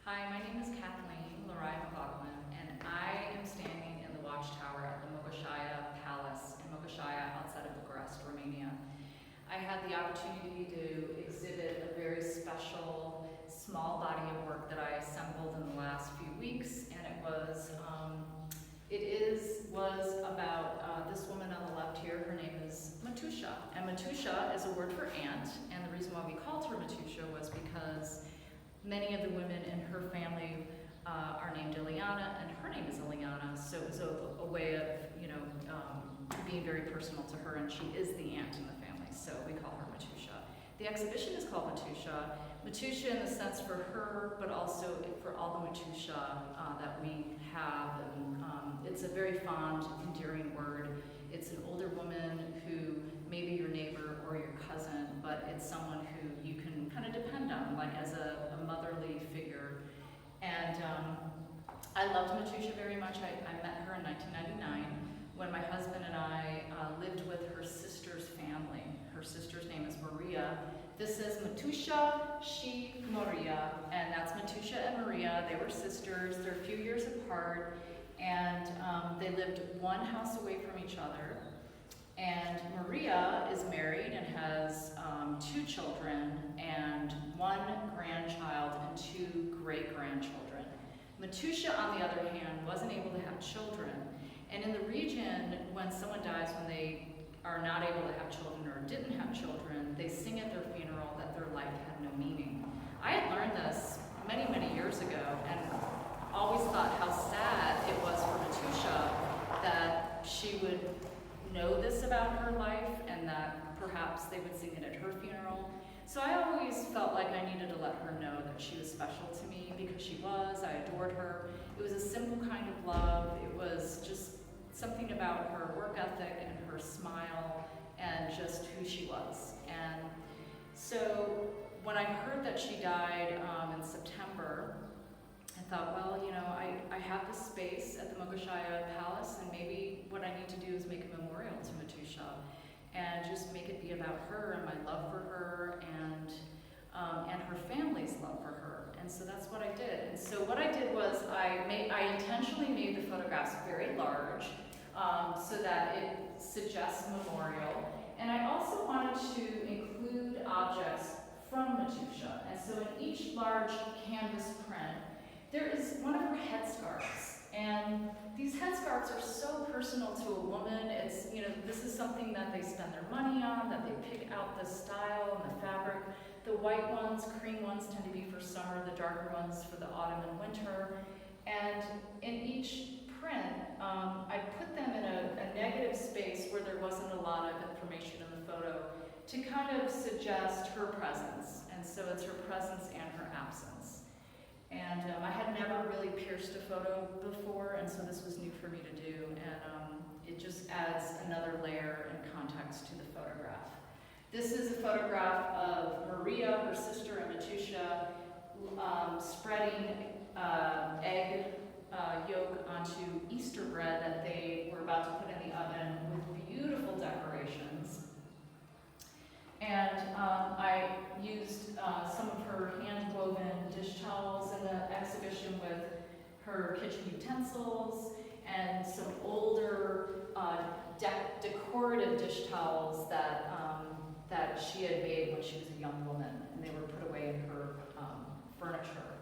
Hi, my name is Kathleen Laraia McLaughlin, and I am standing in the watchtower at the Mogoșoaia Palace in Mogoșoaia outside of Bucharest, Romania. I had the opportunity to exhibit a very special small body of work that I assembled in the last few weeks, and it was about this woman on the left here. Her name is MATUSA, and MATUSA is a word for aunt, and the reason why we called her MATUSA was because many of the women in her family are named Ileana, and her name is Ileana, so it was a way of, being very personal to her, and she is the aunt in the family, so we call her MATUSA. The exhibition is called MATUSA. MATUSA in the sense for her, but also for all the MATUSA that we have, and it's a very fond, endearing word. It's an older woman who may be your neighbor or your cousin, but it's someone who you can kind of depend on, like as a motherly figure. And I loved MATUSA very much. I met her in 1999 when my husband and I lived with her sister's family. Her sister's name is Maria. This is MATUSA, she, Maria, and that's MATUSA and Maria. They were sisters. They're a few years apart, and they lived one house away from each other. And Maria is married and has 2 children and 1 grandchild and 2 great-grandchildren. MATUSA, on the other hand, wasn't able to have children. And in the region, when someone dies, when they are not able to have children or didn't have children, they sing at their funeral that their life had no meaning. I had learned this many, many years ago and always thought how sad it was for MATUSA that she would know this about her life and that perhaps they would sing it at her funeral. So I always felt like I needed to let her know that she was special to me, because she was. I adored her. It was a simple kind of love. It was just something about her work ethic and her smile and just who she was. And so when I heard that she died in September, I thought, well, I have this space at the Mogoșoaia Palace, and maybe what I need to do is make a memorial to MATUSA and just make it be about her and my love for her and her family's love for her. And so that's what I did. And so what I did was I intentionally made the photographs very large so that it suggests memorial. And I also wanted to include objects from MATUSA. And so in each large canvas print, there is one of her headscarves, and these headscarves are so personal to a woman. It's, this is something that they spend their money on, that they pick out the style and the fabric. The white ones, cream ones, tend to be for summer, the darker ones for the autumn and winter. And in each print, I put them in a negative space where there wasn't a lot of information in the photo to kind of suggest her presence. And so it's her presence and her absence. And I had never really pierced a photo before, and so this was new for me to do, and it just adds another layer and context to the photograph. This is a photograph of Maria, her sister, and MATUSA spreading egg yolk onto Easter bread that they were about to put in the oven with beautiful decorations. And I used some of her hand-woven dish towels in the exhibition with her kitchen utensils and some older decorative dish towels that she had made when she was a young woman, and they were put away in her furniture.